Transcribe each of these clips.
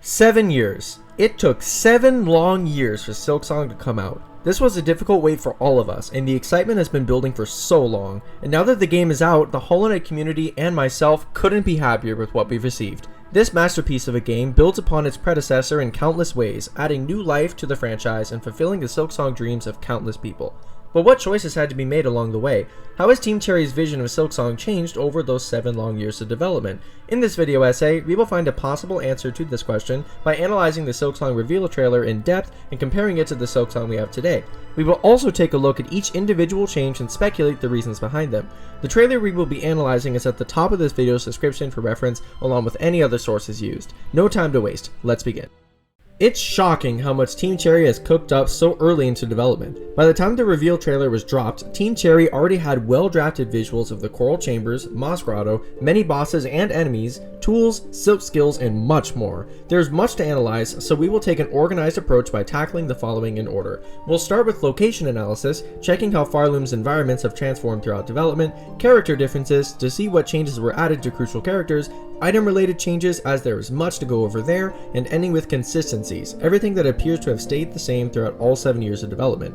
7 years. It took 7 long years for Silksong to come out. This was a difficult wait for all of us, and the excitement has been building for so long. And now that the game is out, the Hollow Knight community and myself couldn't be happier with what we've received. This masterpiece of a game builds upon its predecessor in countless ways, adding new life to the franchise and fulfilling the Silksong dreams of countless people. But what choices had to be made along the way? How has Team Cherry's vision of Silksong changed over those 7 long years of development? In this video essay, we will find a possible answer to this question by analyzing the Silksong reveal trailer in depth and comparing it to the Silksong we have today. We will also take a look at each individual change and speculate the reasons behind them. The trailer we will be analyzing is at the top of this video's description for reference, along with any other sources used. No time to waste, let's begin. It's shocking how much Team Cherry has cooked up so early into development. By the time the reveal trailer was dropped, Team Cherry already had well-drafted visuals of the Coral Chambers, Moss Grotto, many bosses and enemies, tools, silk skills, and much more. There's much to analyze, so we will take an organized approach by tackling the following in order. We'll start with location analysis, checking how Farloom's environments have transformed throughout development, character differences to see what changes were added to crucial characters, item-related changes as there is much to go over there, and ending with consistencies, everything that appears to have stayed the same throughout all 7 years of development.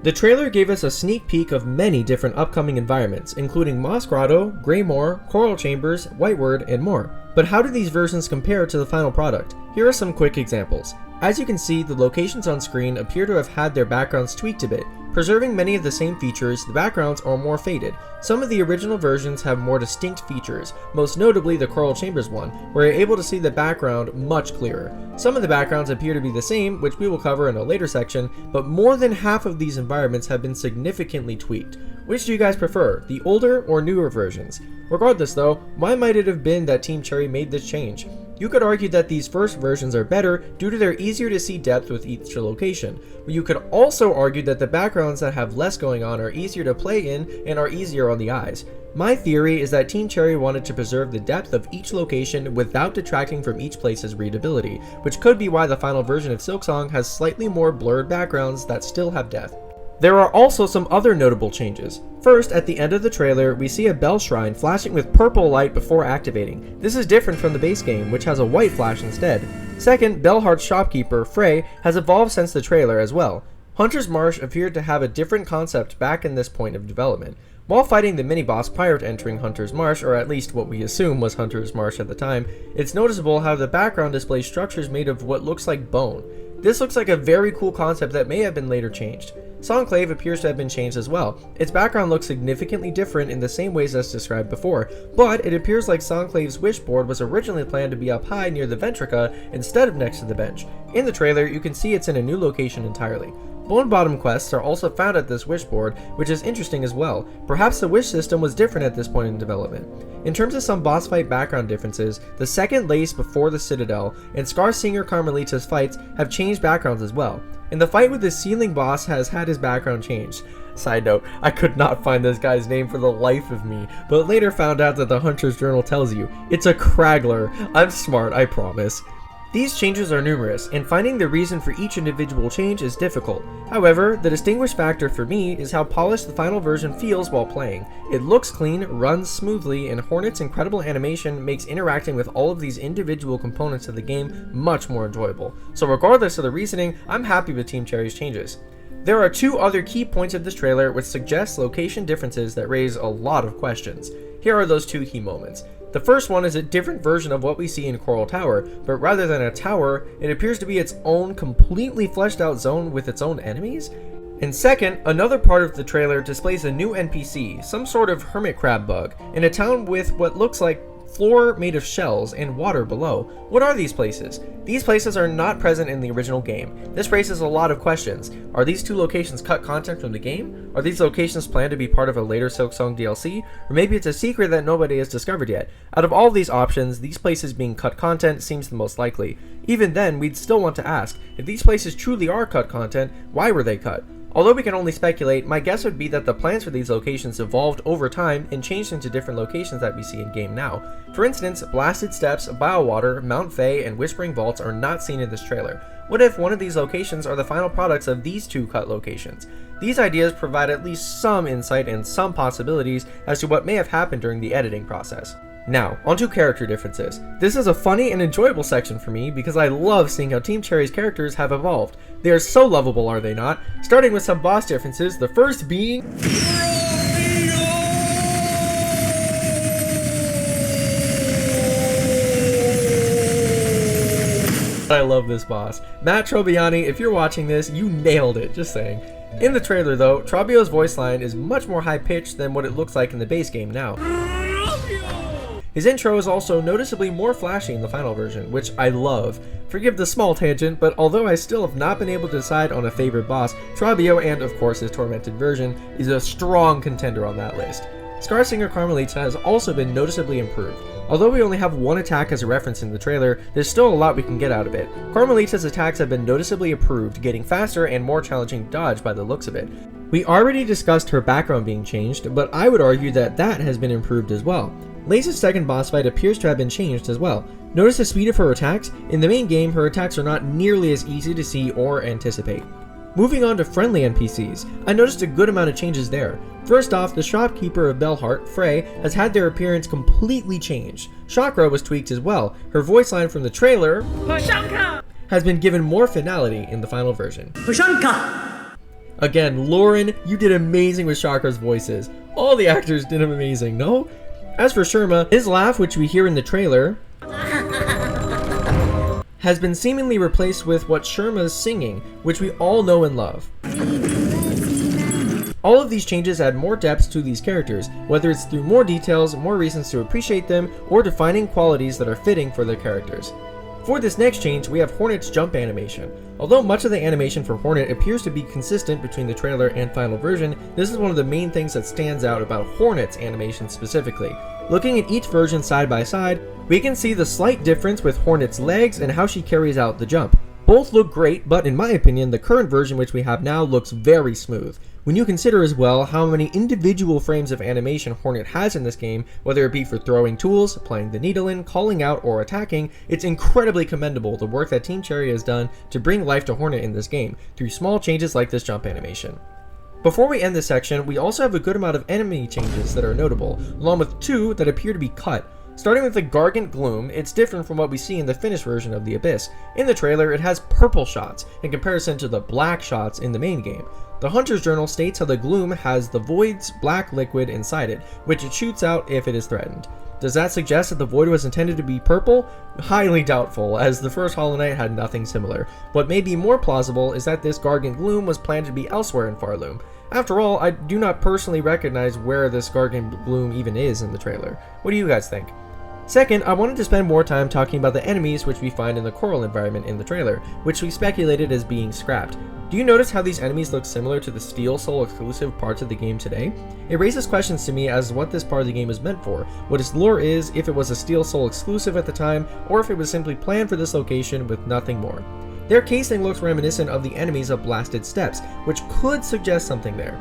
The trailer gave us a sneak peek of many different upcoming environments, including Moss Grotto, Greymoor, Coral Chambers, Whiteward, and more. But how do these versions compare to the final product? Here are some quick examples. As you can see, the locations on screen appear to have had their backgrounds tweaked a bit. Preserving many of the same features, the backgrounds are more faded. Some of the original versions have more distinct features, most notably the Coral Chambers one, where you're able to see the background much clearer. Some of the backgrounds appear to be the same, which we will cover in a later section, but more than half of these environments have been significantly tweaked. Which do you guys prefer, the older or newer versions? Regardless though, why might it have been that Team Cherry made this change? You could argue that these first versions are better due to their easier to see depth with each location, but you could also argue that the backgrounds that have less going on are easier to play in and are easier on the eyes. My theory is that Team Cherry wanted to preserve the depth of each location without detracting from each place's readability, which could be why the final version of Silksong has slightly more blurred backgrounds that still have depth. There are also some other notable changes. First, at the end of the trailer, we see a bell shrine flashing with purple light before activating. This is different from the base game, which has a white flash instead. Second, Bellheart's shopkeeper, Frey, has evolved since the trailer as well. Hunter's Marsh appeared to have a different concept back in this point of development. While fighting the mini-boss prior to entering Hunter's Marsh, or at least what we assume was Hunter's Marsh at the time, it's noticeable how the background displays structures made of what looks like bone. This looks like a very cool concept that may have been later changed. Songclave appears to have been changed as well. Its background looks significantly different in the same ways as described before, but it appears like Songclave's wishboard was originally planned to be up high near the Ventrica instead of next to the bench. In the trailer, you can see it's in a new location entirely. Bone Bottom quests are also found at this wishboard, which is interesting as well. Perhaps the wish system was different at this point in development. In terms of some boss fight background differences, the second Lace before the Citadel and Scar Singer Carmelita's fights have changed backgrounds as well. And the fight with the ceiling boss has had his background changed. Side note, I could not find this guy's name for the life of me, but later found out that the Hunter's Journal tells you. It's a Kraggler. I'm smart, I promise. These changes are numerous, and finding the reason for each individual change is difficult. However, the distinguished factor for me is how polished the final version feels while playing. It looks clean, runs smoothly, and Hornet's incredible animation makes interacting with all of these individual components of the game much more enjoyable. So regardless of the reasoning, I'm happy with Team Cherry's changes. There are 2 other key points of this trailer which suggest location differences that raise a lot of questions. Here are those 2 key moments. The first one is a different version of what we see in Coral Tower, but rather than a tower, it appears to be its own completely fleshed out zone with its own enemies. And second, another part of the trailer displays a new NPC, some sort of hermit crab bug, in a town with what looks like floor made of shells and water below. What are these places? These places are not present in the original game. This raises a lot of questions. Are these 2 locations cut content from the game? Are these locations planned to be part of a later Silksong DLC? Or maybe it's a secret that nobody has discovered yet? Out of all these options, these places being cut content seems the most likely. Even then, we'd still want to ask, if these places truly are cut content, why were they cut? Although we can only speculate, my guess would be that the plans for these locations evolved over time and changed into different locations that we see in-game now. For instance, Blasted Steps, Biowater, Mount Fae, and Whispering Vaults are not seen in this trailer. What if one of these locations are the final products of these 2 cut locations? These ideas provide at least some insight and some possibilities as to what may have happened during the editing process. Now, onto character differences. This is a funny and enjoyable section for me because I love seeing how Team Cherry's characters have evolved. They are so lovable, are they not? Starting with some boss differences, the first being... I love this boss. Matt Trobiani, if you're watching this, you nailed it, just saying. In the trailer though, Trobio's voice line is much more high-pitched than what it looks like in the base game now. His intro is also noticeably more flashy in the final version, which I love. Forgive the small tangent, but although I still have not been able to decide on a favorite boss, Trobio and of course his tormented version is a strong contender on that list. Scarsinger Carmelita has also been noticeably improved. Although we only have one attack as a reference in the trailer, there's still a lot we can get out of it. Carmelita's attacks have been noticeably improved, getting faster and more challenging to dodge by the looks of it. We already discussed her background being changed, but I would argue that that has been improved as well. Lay's second boss fight appears to have been changed as well. Notice the speed of her attacks? In the main game, her attacks are not nearly as easy to see or anticipate. Moving on to friendly NPCs, I noticed a good amount of changes there. First off, the shopkeeper of Bellheart, Frey, has had their appearance completely changed. Chakra was tweaked as well. Her voice line from the trailer has been given more finality in the final version. Again, Lauren, you did amazing with Chakra's voices. All the actors did amazing, no? As for Sherma, his laugh, which we hear in the trailer, has been seemingly replaced with what Sherma's singing, which we all know and love. All of these changes add more depth to these characters, whether it's through more details, more reasons to appreciate them, or defining qualities that are fitting for their characters. For this next change, we have Hornet's jump animation. Although much of the animation for Hornet appears to be consistent between the trailer and final version, this is one of the main things that stands out about Hornet's animation specifically. Looking at each version side by side, we can see the slight difference with Hornet's legs and how she carries out the jump. Both look great, but in my opinion, the current version which we have now looks very smooth. When you consider as well how many individual frames of animation Hornet has in this game, whether it be for throwing tools, playing the needle in, calling out, or attacking, it's incredibly commendable the work that Team Cherry has done to bring life to Hornet in this game, through small changes like this jump animation. Before we end this section, we also have a good amount of enemy changes that are notable, along with two that appear to be cut. Starting with the Gargant Gloom, it's different from what we see in the finished version of the Abyss. In the trailer, it has purple shots, in comparison to the black shots in the main game. The Hunter's Journal states how the Gloom has the Void's black liquid inside it, which it shoots out if it is threatened. Does that suggest that the Void was intended to be purple? Highly doubtful, as the first Hollow Knight had nothing similar. What may be more plausible is that this Gargant Gloom was planned to be elsewhere in Farloom. After all, I do not personally recognize where this Gargant Gloom even is in the trailer. What do you guys think? Second, I wanted to spend more time talking about the enemies which we find in the coral environment in the trailer, which we speculated as being scrapped. Do you notice how these enemies look similar to the Steel Soul exclusive parts of the game today? It raises questions to me as to what this part of the game is meant for, what its lore is, if it was a Steel Soul exclusive at the time, or if it was simply planned for this location with nothing more. Their casing looks reminiscent of the enemies of Blasted Steppes, which could suggest something there.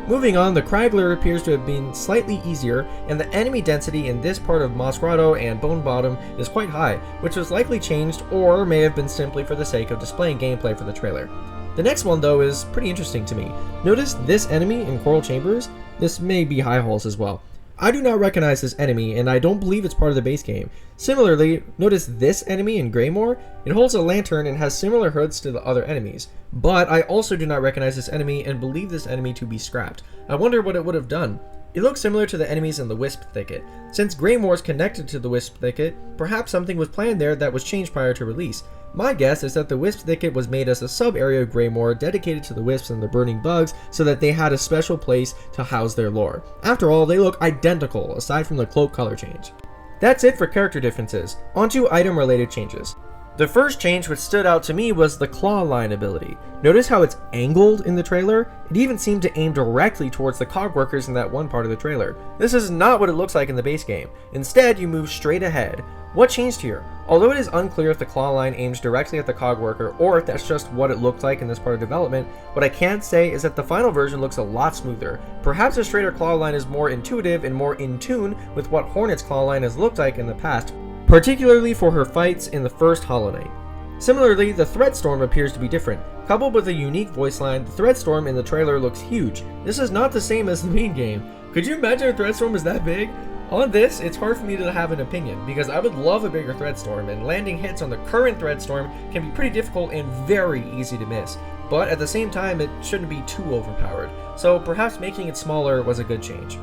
Moving on, the Kragler appears to have been slightly easier, and the enemy density in this part of Moss Grotto and Bone Bottom is quite high, which was likely changed or may have been simply for the sake of displaying gameplay for the trailer. The next one though is pretty interesting to me. Notice this enemy in Coral Chambers? This may be High Halls as well. I do not recognize this enemy, and I don't believe it's part of the base game. Similarly, notice this enemy in Greymoor? It holds a lantern and has similar hoods to the other enemies. But I also do not recognize this enemy and believe this enemy to be scrapped. I wonder what it would have done. It looks similar to the enemies in the Wisp Thicket. Since Greymoor is connected to the Wisp Thicket, perhaps something was planned there that was changed prior to release. My guess is that the Wisp Thicket was made as a sub-area of Greymoor dedicated to the Wisps and the Burning Bugs so that they had a special place to house their lore. After all, they look identical aside from the cloak color change. That's it for character differences. Onto item related changes. The first change which stood out to me was the claw line ability. Notice how it's angled in the trailer? It even seemed to aim directly towards the cog workers in that one part of the trailer. This is not what it looks like in the base game. Instead, you move straight ahead. What changed here? Although it is unclear if the claw line aims directly at the cog worker or if that's just what it looked like in this part of development, what I can say is that the final version looks a lot smoother. Perhaps a straighter claw line is more intuitive and more in tune with what Hornet's claw line has looked like in the past, particularly for her fights in the first Hollow Knight. Similarly, the Threadstorm appears to be different. Coupled with a unique voice line, the Threadstorm in the trailer looks huge. This is not the same as the main game. Could you imagine a Threadstorm is that big? On this, it's hard for me to have an opinion, because I would love a bigger thread storm, and landing hits on the current thread storm can be pretty difficult and very easy to miss. But at the same time, it shouldn't be too overpowered, so perhaps making it smaller was a good change.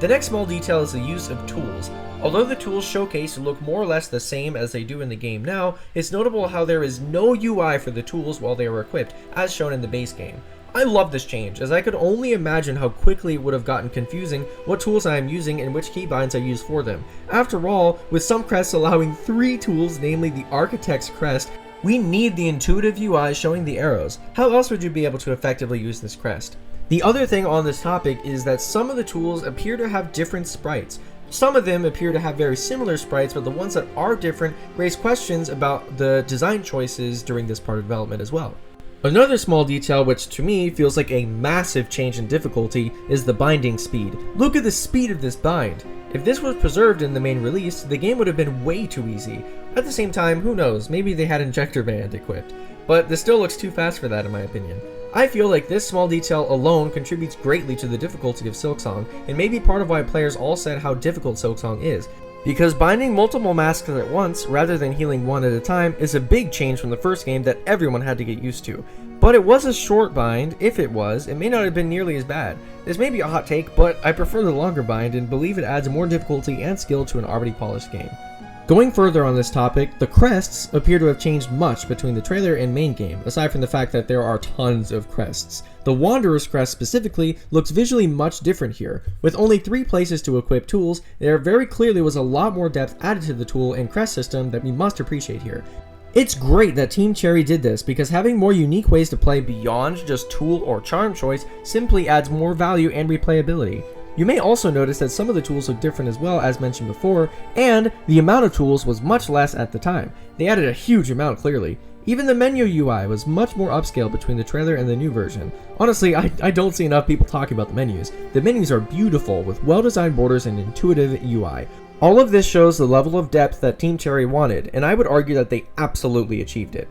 The next small detail is the use of tools. Although the tools showcased look more or less the same as they do in the game now, it's notable how there is no UI for the tools while they are equipped, as shown in the base game. I love this change, as I could only imagine how quickly it would have gotten confusing what tools I am using and which keybinds I use for them. After all, with some crests allowing 3 tools, namely the Architect's crest, we need the intuitive UI showing the arrows. How else would you be able to effectively use this crest? The other thing on this topic is that some of the tools appear to have different sprites. Some of them appear to have very similar sprites, but the ones that are different raise questions about the design choices during this part of development as well. Another small detail which to me feels like a massive change in difficulty is the binding speed. Look at the speed of this bind. If this was preserved in the main release, the game would have been way too easy. At the same time, who knows, maybe they had injector band equipped. But this still looks too fast for that in my opinion. I feel like this small detail alone contributes greatly to the difficulty of Silksong, and may be part of why players all said how difficult Silksong is. Because binding multiple masks at once, rather than healing one at a time, is a big change from the first game that everyone had to get used to. But it was a short bind. If it was, it may not have been nearly as bad. This may be a hot take, but I prefer the longer bind and believe it adds more difficulty and skill to an already polished game. Going further on this topic, the crests appear to have changed much between the trailer and main game, aside from the fact that there are tons of crests. The Wanderer's crest specifically looks visually much different here. With only 3 places to equip tools, there very clearly was a lot more depth added to the tool and crest system that we must appreciate here. It's great that Team Cherry did this, because having more unique ways to play beyond just tool or charm choice simply adds more value and replayability. You may also notice that some of the tools look different as well, as mentioned before, and the amount of tools was much less at the time. They added a huge amount clearly. Even the menu UI was much more upscale between the trailer and the new version. Honestly, I don't see enough people talking about the menus. The menus are beautiful, with well-designed borders and intuitive UI. All of this shows the level of depth that Team Cherry wanted, and I would argue that they absolutely achieved it.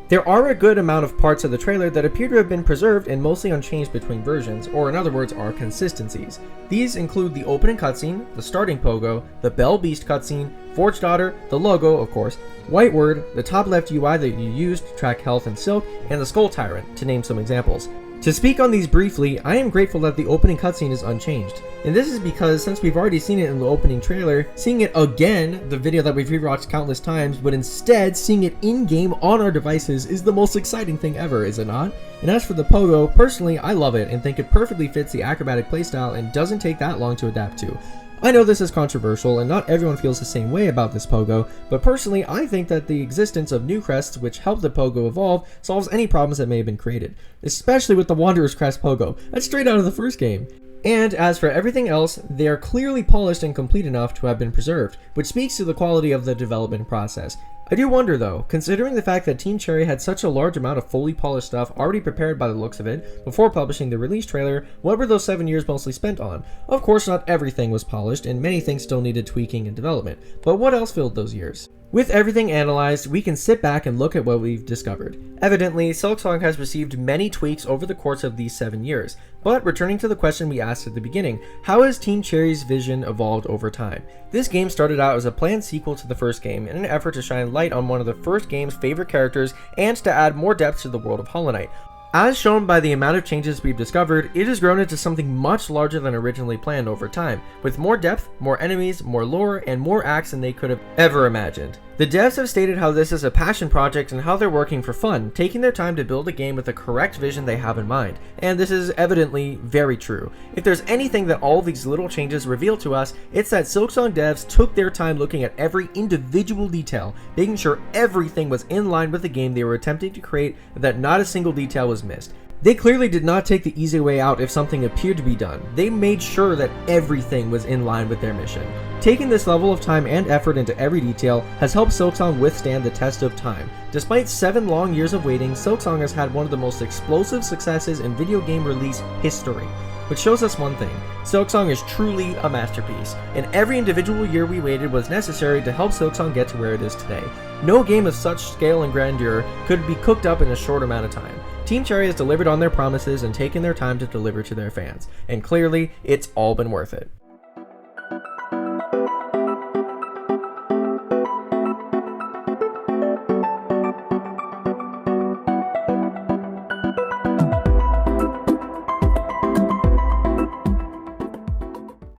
There are a good amount of parts of the trailer that appear to have been preserved and mostly unchanged between versions, or in other words, are consistencies. These include the opening cutscene, the starting pogo, the Bell Beast cutscene, Forge Daughter, the logo, of course, White Word, the top left UI that you use to track health and Silk, and the Skull Tyrant, to name some examples. To speak on these briefly, I am grateful that the opening cutscene is unchanged, and this is because since we've already seen it in the opening trailer, seeing it again, the video that we've rewatched countless times, but instead seeing it in-game on our devices is the most exciting thing ever, is it not? And as for the pogo, personally I love it and think it perfectly fits the acrobatic playstyle and doesn't take that long to adapt to. I know this is controversial and not everyone feels the same way about this pogo, but personally I think that the existence of new crests which help the pogo evolve solves any problems that may have been created, especially with the Wanderer's crest pogo. That's straight out of the first game. And as for everything else, they are clearly polished and complete enough to have been preserved, which speaks to the quality of the development process. I do wonder though, considering the fact that Team Cherry had such a large amount of fully polished stuff already prepared by the looks of it before publishing the release trailer, what were those 7 years mostly spent on? Of course not everything was polished and many things still needed tweaking and development, but what else filled those years? With everything analyzed, we can sit back and look at what we've discovered. Evidently, Silksong has received many tweaks over the course of these 7 years, but returning to the question we asked at the beginning, how has Team Cherry's vision evolved over time? This game started out as a planned sequel to the first game in an effort to shine light on one of the first game's favorite characters and to add more depth to the world of Hollow Knight. As shown by the amount of changes we've discovered, it has grown into something much larger than originally planned over time, with more depth, more enemies, more lore, and more acts than they could have ever imagined. The devs have stated how this is a passion project and how they're working for fun, taking their time to build a game with the correct vision they have in mind, and this is evidently very true. If there's anything that all these little changes reveal to us, it's that Silksong devs took their time looking at every individual detail, making sure everything was in line with the game they were attempting to create and that not a single detail was missed. They clearly did not take the easy way out if something appeared to be done. They made sure that everything was in line with their mission. Taking this level of time and effort into every detail has helped Silksong withstand the test of time. Despite 7 long years of waiting, Silksong has had one of the most explosive successes in video game release history. Which shows us one thing, Silksong is truly a masterpiece, and every individual year we waited was necessary to help Silksong get to where it is today. No game of such scale and grandeur could be cooked up in a short amount of time. Team Cherry has delivered on their promises and taken their time to deliver to their fans, and clearly, it's all been worth it.